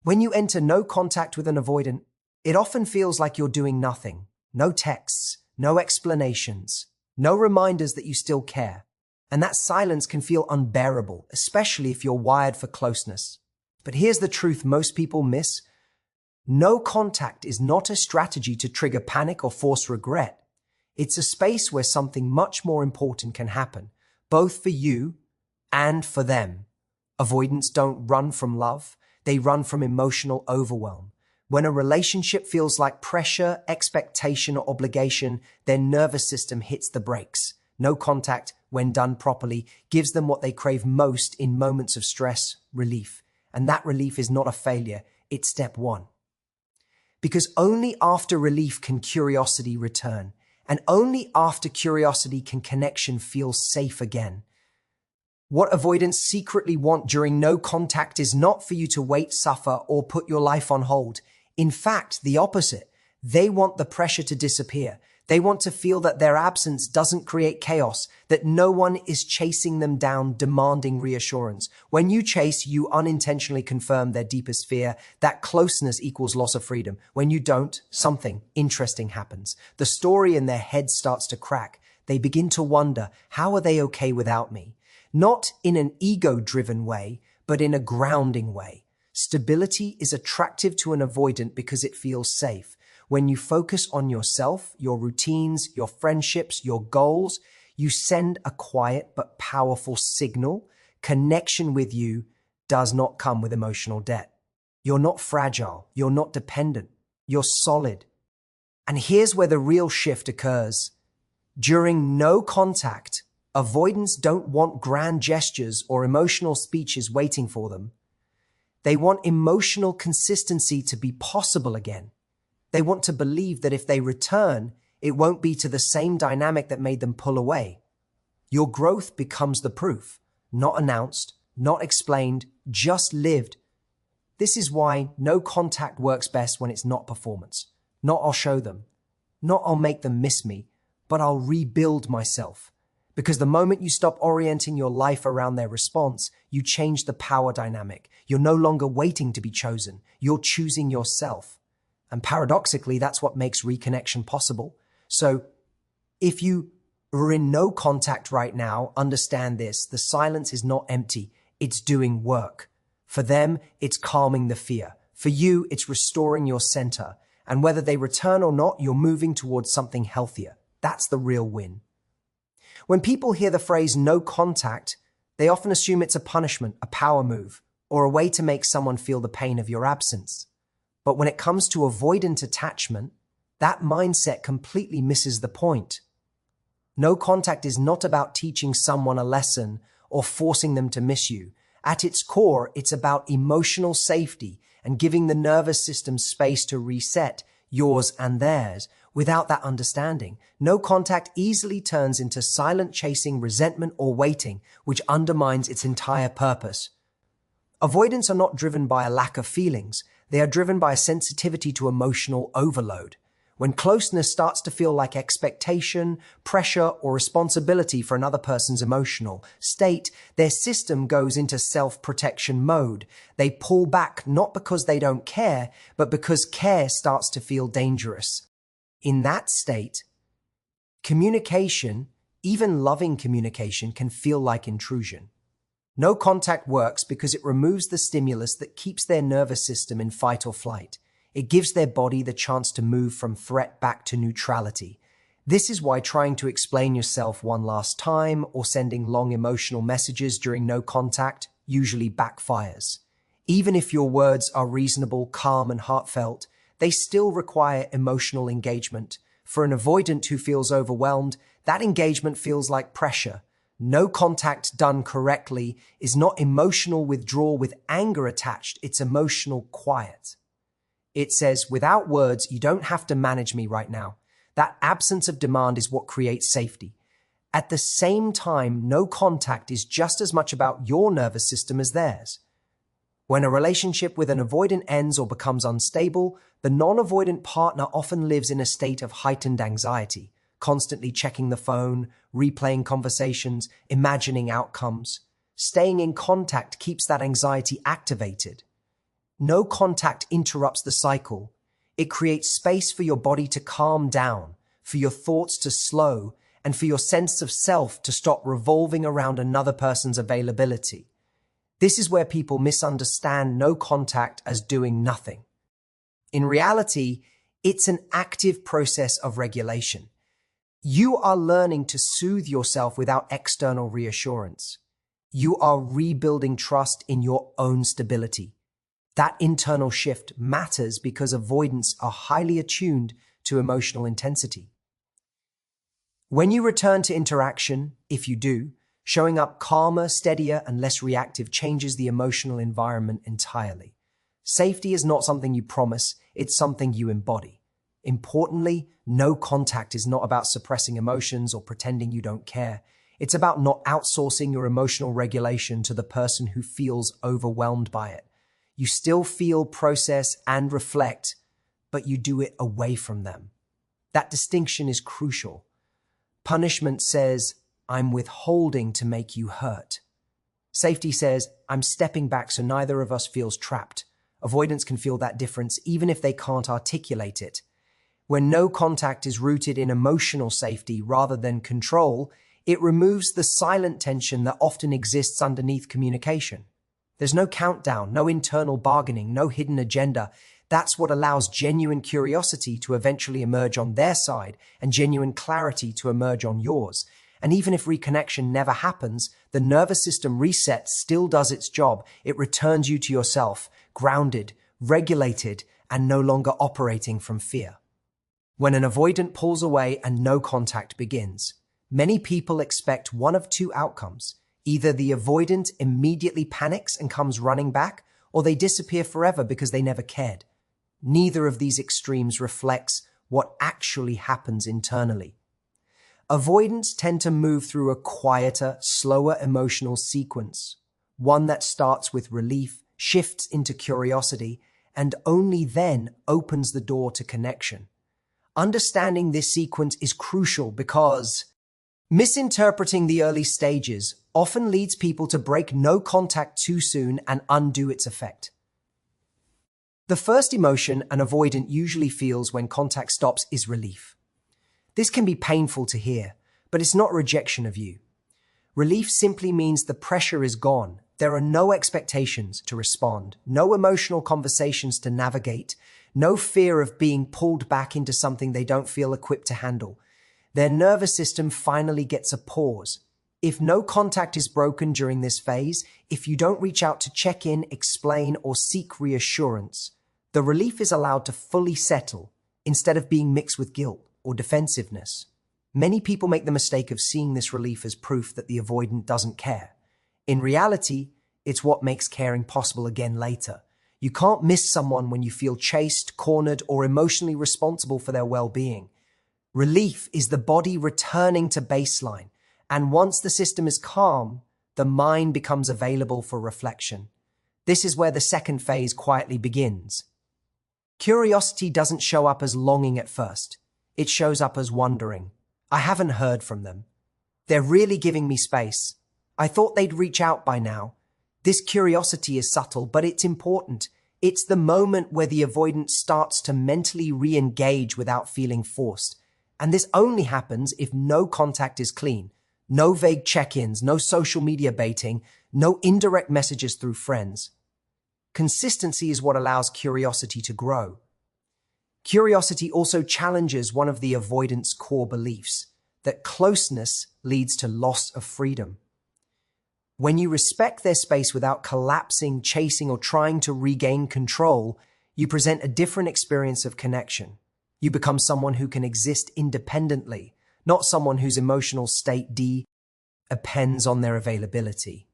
When you enter no contact with an avoidant, it often feels like you're doing nothing. No texts, no explanations, no reminders that you still care. And that silence can feel unbearable, especially if you're wired for closeness. But here's the truth most people miss. No contact is not a strategy to trigger panic or force regret. It's a space where something much more important can happen, both for you and for them. Avoidants don't run from love. They run from emotional overwhelm. When a relationship feels like pressure, expectation, or obligation, their nervous system hits the brakes. No contact, when done properly, gives them what they crave most in moments of stress, relief. And that relief is not a failure, it's step one. Because only after relief can curiosity return, and only after curiosity can connection feel safe again. What avoidants secretly want during no contact is not for you to wait, suffer, or put your life on hold. In fact, the opposite. They want the pressure to disappear. They want to feel that their absence doesn't create chaos, that no one is chasing them down, demanding reassurance. When you chase, you unintentionally confirm their deepest fear, that closeness equals loss of freedom. When you don't, something interesting happens. The story in their head starts to crack. They begin to wonder, how are they okay without me? Not in an ego-driven way, but in a grounding way. Stability is attractive to an avoidant because it feels safe. When you focus on yourself, your routines, your friendships, your goals, you send a quiet but powerful signal. Connection with you does not come with emotional debt. You're not fragile. You're not dependent. You're solid. And here's where the real shift occurs. During no contact, avoidants don't want grand gestures or emotional speeches waiting for them. They want emotional consistency to be possible again. They want to believe that if they return, it won't be to the same dynamic that made them pull away. Your growth becomes the proof, not announced, not explained, just lived. This is why no contact works best when it's not performance. Not I'll show them, not I'll make them miss me, but I'll rebuild myself. Because the moment you stop orienting your life around their response, you change the power dynamic. You're no longer waiting to be chosen. You're choosing yourself. And paradoxically, that's what makes reconnection possible. So if you are in no contact right now, understand this. The silence is not empty. It's doing work. For them, it's calming the fear. For you, it's restoring your center. And whether they return or not, you're moving towards something healthier. That's the real win. When people hear the phrase no contact, they often assume it's a punishment, a power move, or a way to make someone feel the pain of your absence. But when it comes to avoidant attachment, that mindset completely misses the point. No contact is not about teaching someone a lesson or forcing them to miss you. At its core, it's about emotional safety and giving the nervous system space to reset, yours and theirs. Without that understanding, no contact easily turns into silent chasing, resentment, or waiting, which undermines its entire purpose. Avoidants are not driven by a lack of feelings. They are driven by a sensitivity to emotional overload. When closeness starts to feel like expectation, pressure, or responsibility for another person's emotional state, their system goes into self-protection mode. They pull back not because they don't care, but because care starts to feel dangerous. In that state, communication, even loving communication, can feel like intrusion. No contact works because it removes the stimulus that keeps their nervous system in fight or flight. It gives their body the chance to move from threat back to neutrality. This is why trying to explain yourself one last time or sending long emotional messages during no contact usually backfires. Even if your words are reasonable, calm, and heartfelt, they still require emotional engagement. For an avoidant who feels overwhelmed, that engagement feels like pressure. No contact done correctly is not emotional withdrawal with anger attached, it's emotional quiet. It says, without words, you don't have to manage me right now. That absence of demand is what creates safety. At the same time, no contact is just as much about your nervous system as theirs. When a relationship with an avoidant ends or becomes unstable, the non-avoidant partner often lives in a state of heightened anxiety, constantly checking the phone, replaying conversations, imagining outcomes. Staying in contact keeps that anxiety activated. No contact interrupts the cycle. It creates space for your body to calm down, for your thoughts to slow, and for your sense of self to stop revolving around another person's availability. This is where people misunderstand no contact as doing nothing. In reality, it's an active process of regulation. You are learning to soothe yourself without external reassurance. You are rebuilding trust in your own stability. That internal shift matters because avoidants are highly attuned to emotional intensity. When you return to interaction, if you do, showing up calmer, steadier, and less reactive changes the emotional environment entirely. Safety is not something you promise, it's something you embody. Importantly, no contact is not about suppressing emotions or pretending you don't care. It's about not outsourcing your emotional regulation to the person who feels overwhelmed by it. You still feel, process, and reflect, but you do it away from them. That distinction is crucial. Punishment says, I'm withholding to make you hurt. Safety says, I'm stepping back so neither of us feels trapped. Avoidance can feel that difference even if they can't articulate it. When no contact is rooted in emotional safety rather than control, it removes the silent tension that often exists underneath communication. There's no countdown, no internal bargaining, no hidden agenda. That's what allows genuine curiosity to eventually emerge on their side and genuine clarity to emerge on yours. And even if reconnection never happens, the nervous system reset still does its job. It returns you to yourself, grounded, regulated, and no longer operating from fear. When an avoidant pulls away and no contact begins, many people expect one of two outcomes. Either the avoidant immediately panics and comes running back, or they disappear forever because they never cared. Neither of these extremes reflects what actually happens internally. Avoidants tend to move through a quieter, slower emotional sequence, one that starts with relief, shifts into curiosity, and only then opens the door to connection. Understanding this sequence is crucial because misinterpreting the early stages often leads people to break no contact too soon and undo its effect. The first emotion an avoidant usually feels when contact stops is relief. This can be painful to hear, but it's not rejection of you. Relief simply means the pressure is gone. There are no expectations to respond, no emotional conversations to navigate, no fear of being pulled back into something they don't feel equipped to handle. Their nervous system finally gets a pause. If no contact is broken during this phase, if you don't reach out to check in, explain, or seek reassurance, the relief is allowed to fully settle instead of being mixed with guilt or defensiveness. Many people make the mistake of seeing this relief as proof that the avoidant doesn't care. In reality, it's what makes caring possible again later. You can't miss someone when you feel chased, cornered, or emotionally responsible for their well-being. Relief is the body returning to baseline, and once the system is calm, the mind becomes available for reflection. This is where the second phase quietly begins. Curiosity doesn't show up as longing at first. It shows up as wondering. I haven't heard from them. They're really giving me space. I thought they'd reach out by now. This curiosity is subtle, but it's important. It's the moment where the avoidant starts to mentally re-engage without feeling forced. And this only happens if no contact is clean. No vague check-ins, no social media baiting, no indirect messages through friends. Consistency is what allows curiosity to grow. Curiosity also challenges one of the avoidant's core beliefs, that closeness leads to loss of freedom. When you respect their space without collapsing, chasing, or trying to regain control, you present a different experience of connection. You become someone who can exist independently, not someone whose emotional state depends on their availability.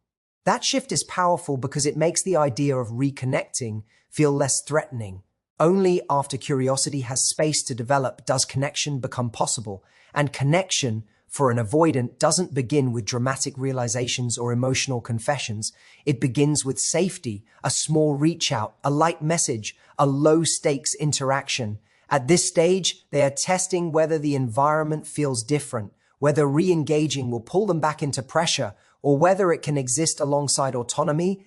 That shift is powerful because it makes the idea of reconnecting feel less threatening. Only after curiosity has space to develop does connection become possible, and connection for an avoidant doesn't begin with dramatic realizations or emotional confessions. It begins with safety, a small reach out, a light message, a low-stakes interaction. At this stage, they are testing whether the environment feels different, whether re-engaging will pull them back into pressure, or whether it can exist alongside autonomy.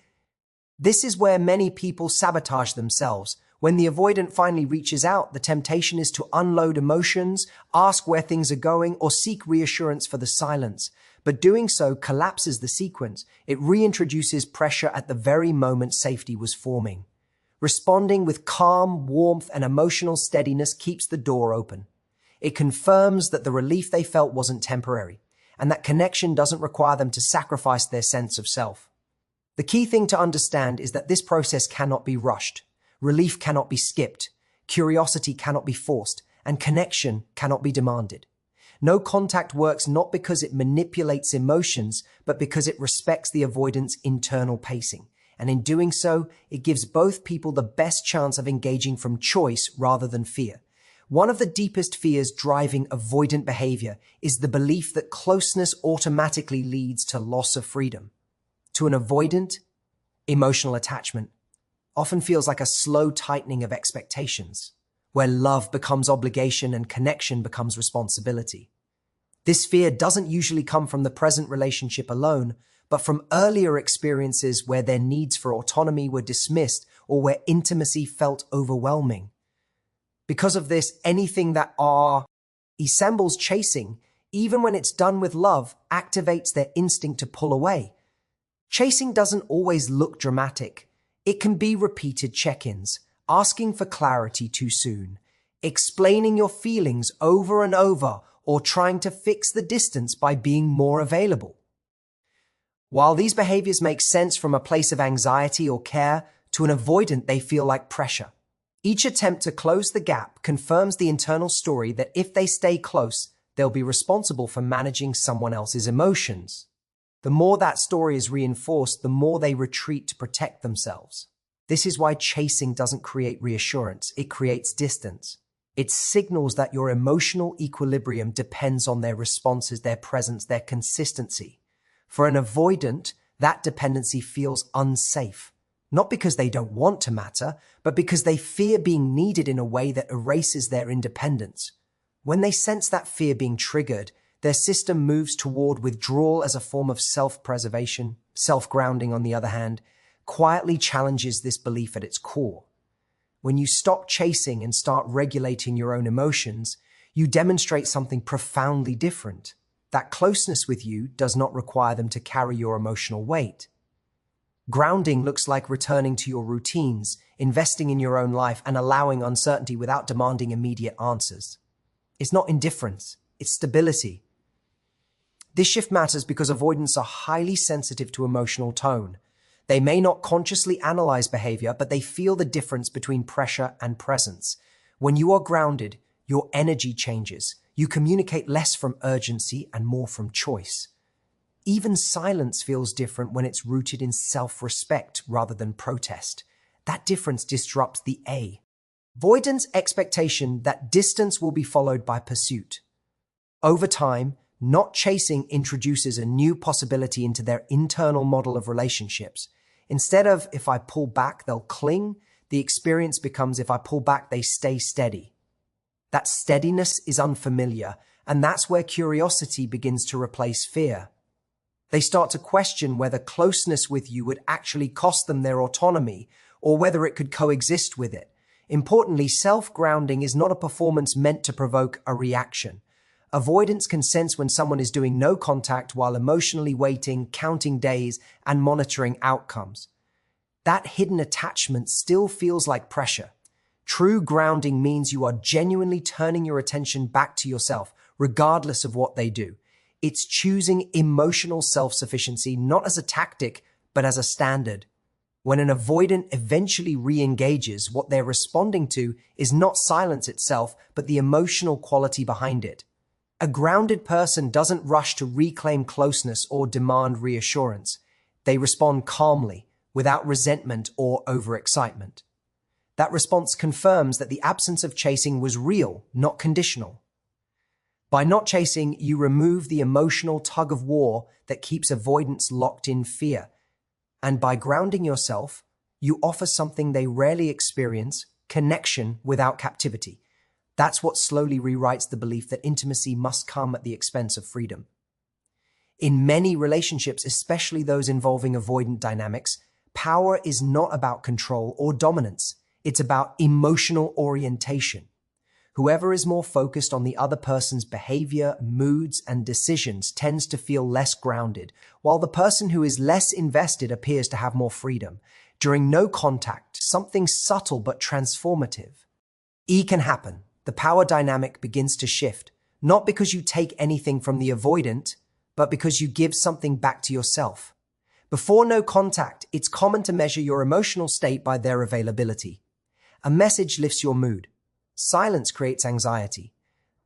This is where many people sabotage themselves. When the avoidant finally reaches out, the temptation is to unload emotions, ask where things are going, or seek reassurance for the silence. But doing so collapses the sequence. It reintroduces pressure at the very moment safety was forming. Responding with calm, warmth, and emotional steadiness keeps the door open. It confirms that the relief they felt wasn't temporary, and that connection doesn't require them to sacrifice their sense of self. The key thing to understand is that this process cannot be rushed. Relief cannot be skipped. Curiosity cannot be forced, and connection cannot be demanded. No contact works not because it manipulates emotions, but because it respects the avoidant's internal pacing. And in doing so, it gives both people the best chance of engaging from choice rather than fear. One of the deepest fears driving avoidant behavior is the belief that closeness automatically leads to loss of freedom. To an avoidant, emotional attachment often feels like a slow tightening of expectations, where love becomes obligation and connection becomes responsibility. This fear doesn't usually come from the present relationship alone, but from earlier experiences where their needs for autonomy were dismissed or where intimacy felt overwhelming. Because of this, anything that resembles chasing, even when it's done with love, activates their instinct to pull away. Chasing doesn't always look dramatic. It can be repeated check-ins, asking for clarity too soon, explaining your feelings over and over, or trying to fix the distance by being more available. While these behaviors make sense from a place of anxiety or care, to an avoidant they feel like pressure. Each attempt to close the gap confirms the internal story that if they stay close, they'll be responsible for managing someone else's emotions. The more that story is reinforced, the more they retreat to protect themselves. This is why chasing doesn't create reassurance, it creates distance. It signals that your emotional equilibrium depends on their responses, their presence, their consistency. For an avoidant, that dependency feels unsafe, not because they don't want to matter, but because they fear being needed in a way that erases their independence. When they sense that fear being triggered, their system moves toward withdrawal as a form of self-preservation. Self-grounding, on the other hand, quietly challenges this belief at its core. When you stop chasing and start regulating your own emotions, you demonstrate something profoundly different. That closeness with you does not require them to carry your emotional weight. Grounding looks like returning to your routines, investing in your own life, and allowing uncertainty without demanding immediate answers. It's not indifference, it's stability. This shift matters because avoidants are highly sensitive to emotional tone. They may not consciously analyze behavior, but they feel the difference between pressure and presence. When you are grounded, your energy changes. You communicate less from urgency and more from choice. Even silence feels different when it's rooted in self-respect rather than protest. That difference disrupts the avoidance expectation that distance will be followed by pursuit. Over time, not chasing introduces a new possibility into their internal model of relationships. Instead of, if I pull back, they'll cling, the experience becomes, if I pull back, they stay steady. That steadiness is unfamiliar, and that's where curiosity begins to replace fear. They start to question whether closeness with you would actually cost them their autonomy, or whether it could coexist with it. Importantly, self-grounding is not a performance meant to provoke a reaction. Avoidance can sense when someone is doing no contact while emotionally waiting, counting days, and monitoring outcomes. That hidden attachment still feels like pressure. True grounding means you are genuinely turning your attention back to yourself, regardless of what they do. It's choosing emotional self-sufficiency not as a tactic, but as a standard. When an avoidant eventually re-engages, what they're responding to is not silence itself, but the emotional quality behind it. A grounded person doesn't rush to reclaim closeness or demand reassurance. They respond calmly, without resentment or overexcitement. That response confirms that the absence of chasing was real, not conditional. By not chasing, you remove the emotional tug-of-war that keeps avoidance locked in fear. And by grounding yourself, you offer something they rarely experience, connection without captivity. That's what slowly rewrites the belief that intimacy must come at the expense of freedom. In many relationships, especially those involving avoidant dynamics, Power is not about control or dominance. It's about emotional orientation. Whoever is more focused on the other person's behavior, moods, and decisions tends to feel less grounded, while the person who is less invested appears to have more freedom. During no contact, something subtle but transformative can happen. The power dynamic begins to shift, not because you take anything from the avoidant, but because you give something back to yourself. Before no contact, it's common to measure your emotional state by their availability. A message lifts your mood. Silence creates anxiety.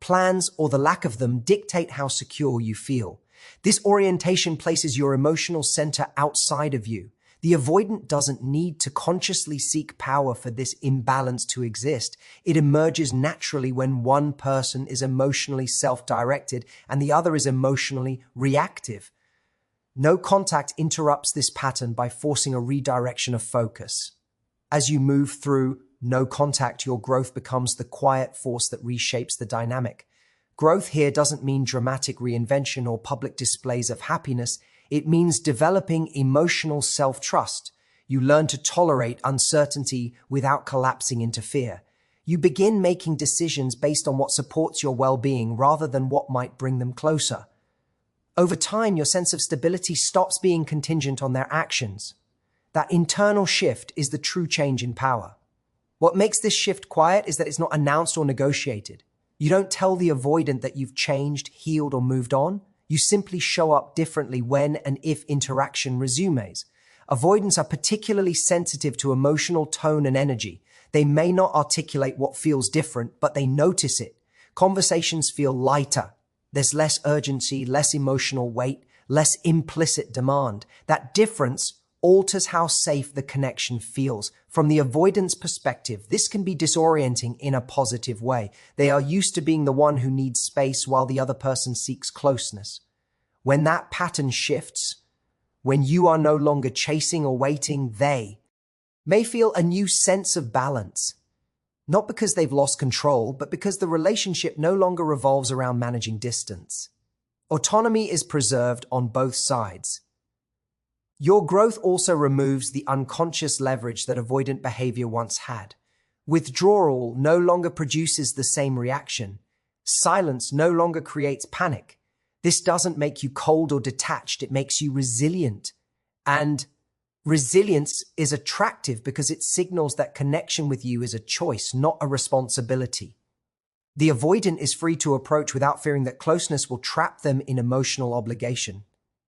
Plans, or the lack of them, dictate how secure you feel. This orientation places your emotional center outside of you. The avoidant doesn't need to consciously seek power for this imbalance to exist. It emerges naturally when one person is emotionally self-directed and the other is emotionally reactive. No contact interrupts this pattern by forcing a redirection of focus. As you move through no contact, your growth becomes the quiet force that reshapes the dynamic. Growth here doesn't mean dramatic reinvention or public displays of happiness. It means developing emotional self-trust. You learn to tolerate uncertainty without collapsing into fear. You begin making decisions based on what supports your well-being rather than what might bring them closer. Over time, your sense of stability stops being contingent on their actions. That internal shift is the true change in power. What makes this shift quiet is that it's not announced or negotiated. You don't tell the avoidant that you've changed, healed, or moved on. You simply show up differently when and if interaction resumes. Avoidants are particularly sensitive to emotional tone and energy. They may not articulate what feels different, but they notice it. Conversations feel lighter. There's less urgency, less emotional weight, less implicit demand. That difference alters how safe the connection feels. From the avoidant's perspective, this can be disorienting in a positive way. They are used to being the one who needs space while the other person seeks closeness. When that pattern shifts, when you are no longer chasing or waiting, they may feel a new sense of balance. Not because they've lost control, but because the relationship no longer revolves around managing distance. Autonomy is preserved on both sides. Your growth also removes the unconscious leverage that avoidant behavior once had. Withdrawal no longer produces the same reaction. Silence no longer creates panic. This doesn't make you cold or detached, it makes you resilient. And resilience is attractive because it signals that connection with you is a choice, not a responsibility. The avoidant is free to approach without fearing that closeness will trap them in emotional obligation.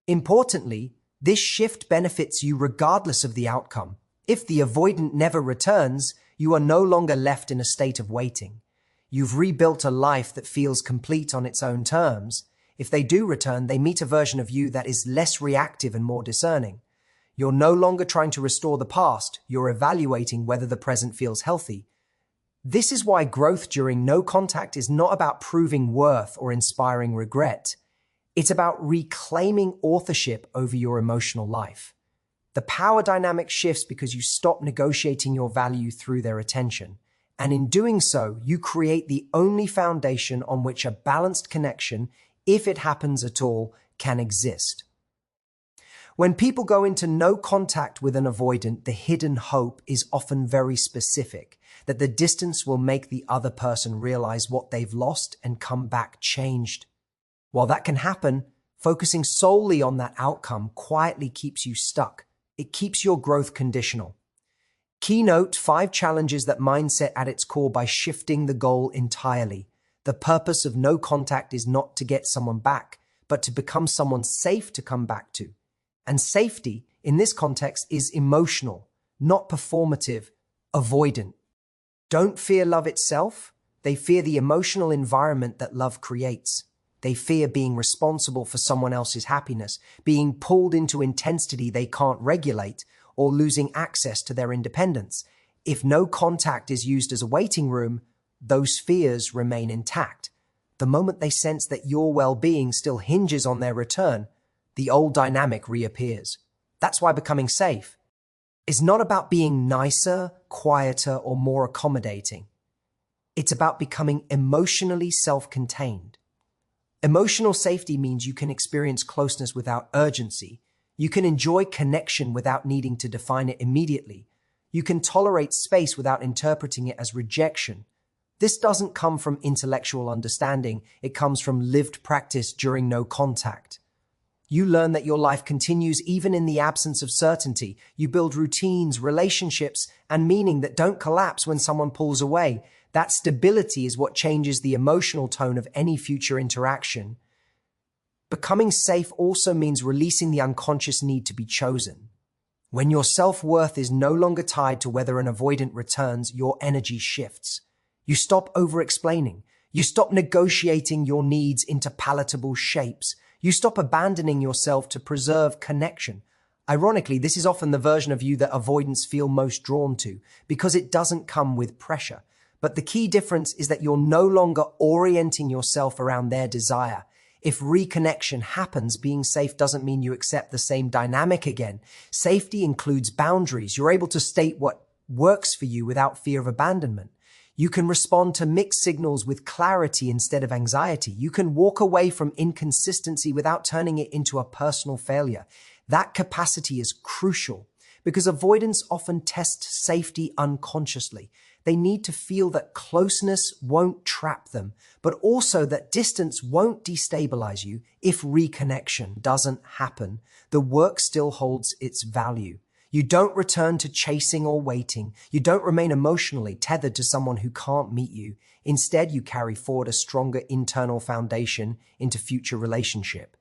Importantly, this shift benefits you regardless of the outcome. If the avoidant never returns, you are no longer left in a state of waiting. You've rebuilt a life that feels complete on its own terms. If they do return, they meet a version of you that is less reactive and more discerning. You're no longer trying to restore the past, you're evaluating whether the present feels healthy. This is why growth during no contact is not about proving worth or inspiring regret. It's about reclaiming authorship over your emotional life. The power dynamic shifts because you stop negotiating your value through their attention. And in doing so, you create the only foundation on which a balanced connection, if it happens at all, can exist. When people go into no contact with an avoidant, the hidden hope is often very specific, that the distance will make the other person realize what they've lost and come back changed. While that can happen, focusing solely on that outcome quietly keeps you stuck. It keeps your growth conditional. Keynote 5 challenges that mindset at its core by shifting the goal entirely. The purpose of no contact is not to get someone back, but to become someone safe to come back to. And safety, in this context, is emotional, not performative, avoidant. Don't fear love itself. They fear the emotional environment that love creates. They fear being responsible for someone else's happiness, being pulled into intensity they can't regulate, or losing access to their independence. If no contact is used as a waiting room, those fears remain intact. The moment they sense that your well-being still hinges on their return, the old dynamic reappears. That's why becoming safe is not about being nicer, quieter, or more accommodating. It's about becoming emotionally self-contained. Emotional safety means you can experience closeness without urgency. You can enjoy connection without needing to define it immediately. You can tolerate space without interpreting it as rejection. This doesn't come from intellectual understanding. It comes from lived practice during no contact. You learn that your life continues even in the absence of certainty. You build routines, relationships, and meaning that don't collapse when someone pulls away. That stability is what changes the emotional tone of any future interaction. Becoming safe also means releasing the unconscious need to be chosen. When your self-worth is no longer tied to whether an avoidant returns, your energy shifts. You stop over-explaining. You stop negotiating your needs into palatable shapes. You stop abandoning yourself to preserve connection. Ironically, this is often the version of you that avoidants feel most drawn to, because it doesn't come with pressure. But the key difference is that you're no longer orienting yourself around their desire. If reconnection happens, being safe doesn't mean you accept the same dynamic again. Safety includes boundaries. You're able to state what works for you without fear of abandonment. You can respond to mixed signals with clarity instead of anxiety. You can walk away from inconsistency without turning it into a personal failure. That capacity is crucial because avoidants often test safety unconsciously. They need to feel that closeness won't trap them, but also that distance won't destabilize you. If reconnection doesn't happen, the work still holds its value. You don't return to chasing or waiting. You don't remain emotionally tethered to someone who can't meet you. Instead, you carry forward a stronger internal foundation into future relationship.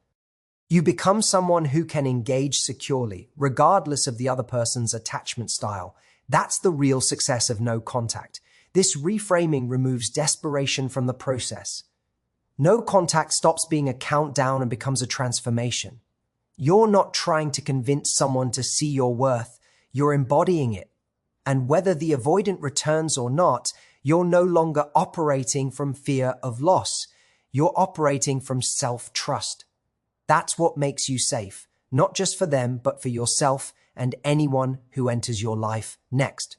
You become someone who can engage securely, regardless of the other person's attachment style. That's the real success of no contact. This reframing removes desperation from the process. No contact stops being a countdown and becomes a transformation. You're not trying to convince someone to see your worth. You're embodying it. And whether the avoidant returns or not, you're no longer operating from fear of loss. You're operating from self-trust. That's what makes you safe, not just for them, but for yourself and anyone who enters your life next.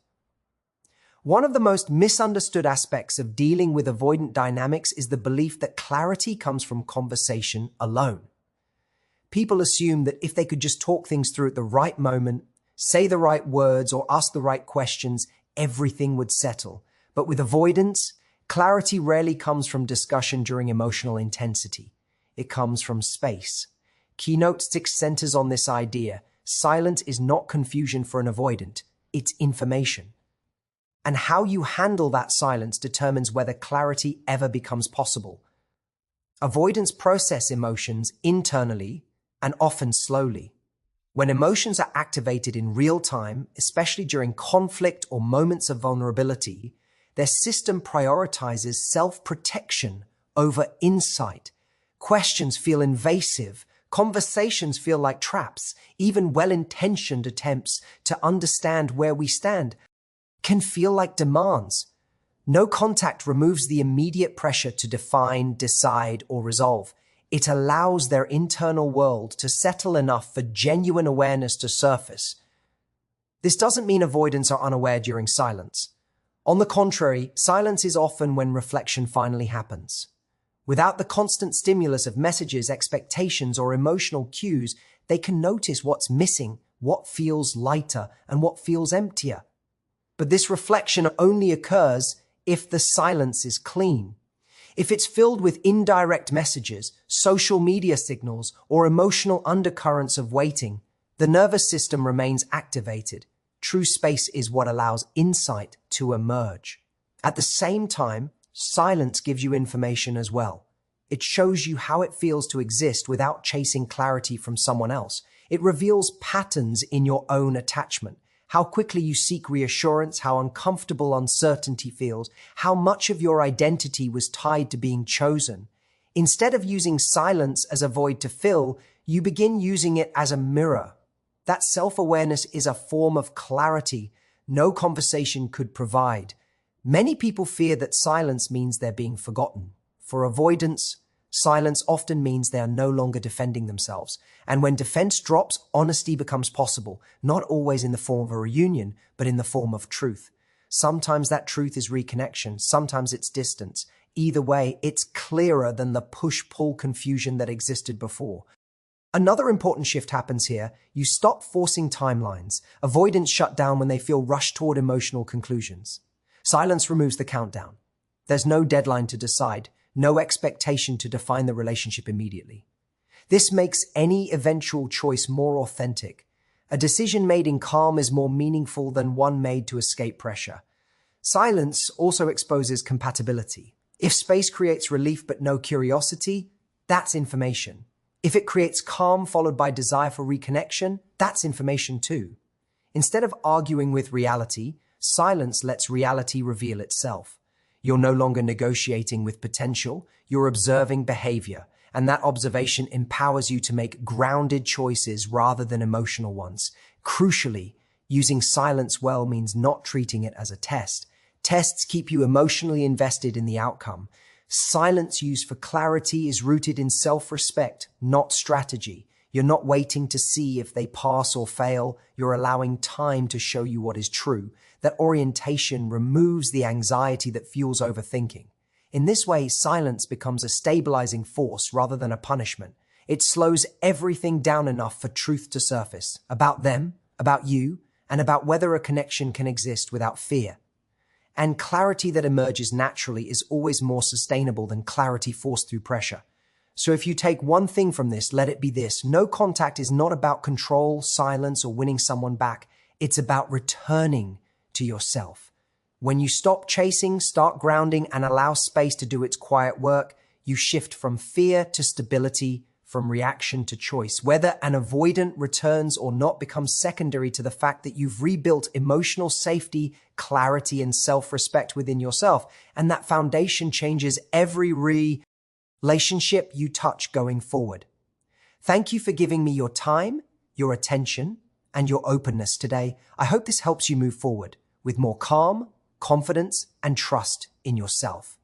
One of the most misunderstood aspects of dealing with avoidant dynamics is the belief that clarity comes from conversation alone. People assume that if they could just talk things through at the right moment, say the right words, or ask the right questions, everything would settle. But with avoidance, clarity rarely comes from discussion during emotional intensity. It comes from space. Keynote 6 centers on this idea. Silence is not confusion for an avoidant, it's information. And how you handle that silence determines whether clarity ever becomes possible. Avoidants process emotions internally and often slowly. When emotions are activated in real time, especially during conflict or moments of vulnerability, their system prioritizes self-protection over insight. Questions feel invasive. Conversations feel like traps. Even well-intentioned attempts to understand where we stand can feel like demands. No contact removes the immediate pressure to define, decide, or resolve. It allows their internal world to settle enough for genuine awareness to surface. This doesn't mean avoidants are unaware during silence. On the contrary, silence is often when reflection finally happens. Without the constant stimulus of messages, expectations, or emotional cues, they can notice what's missing, what feels lighter, and what feels emptier. But this reflection only occurs if the silence is clean. If it's filled with indirect messages, social media signals, or emotional undercurrents of waiting, the nervous system remains activated. True space is what allows insight to emerge. At the same time, silence gives you information as well. It shows you how it feels to exist without chasing clarity from someone else. It reveals patterns in your own attachment, how quickly you seek reassurance, how uncomfortable uncertainty feels, how much of your identity was tied to being chosen. Instead of using silence as a void to fill, you begin using it as a mirror. That self-awareness is a form of clarity no conversation could provide. Many people fear that silence means they're being forgotten. For avoidance, silence often means they are no longer defending themselves. And when defense drops, honesty becomes possible, not always in the form of a reunion, but in the form of truth. Sometimes that truth is reconnection, sometimes it's distance. Either way, it's clearer than the push-pull confusion that existed before. Another important shift happens here. You stop forcing timelines. Avoidants shut down when they feel rushed toward emotional conclusions. Silence removes the countdown. There's no deadline to decide, no expectation to define the relationship immediately. This makes any eventual choice more authentic. A decision made in calm is more meaningful than one made to escape pressure. Silence also exposes compatibility. If space creates relief but no curiosity, that's information. If it creates calm followed by desire for reconnection, that's information too. Instead of arguing with reality, silence lets reality reveal itself. You're no longer negotiating with potential, you're observing behavior, and that observation empowers you to make grounded choices rather than emotional ones. Crucially, using silence well means not treating it as a test. Tests keep you emotionally invested in the outcome. Silence used for clarity is rooted in self-respect, not strategy. You're not waiting to see if they pass or fail. You're allowing time to show you what is true. That orientation removes the anxiety that fuels overthinking. In this way, silence becomes a stabilizing force rather than a punishment. It slows everything down enough for truth to surface, about them, about you, and about whether a connection can exist without fear. And clarity that emerges naturally is always more sustainable than clarity forced through pressure. So if you take one thing from this, let it be this. No contact is not about control, silence, or winning someone back. It's about returning to yourself. When you stop chasing, start grounding, and allow space to do its quiet work, you shift from fear to stability, from reaction to choice. Whether an avoidant returns or not becomes secondary to the fact that you've rebuilt emotional safety, clarity, and self-respect within yourself. And that foundation changes every relationship you touch going forward. Thank you for giving me your time, your attention, and your openness today. I hope this helps you move forward with more calm, confidence, and trust in yourself.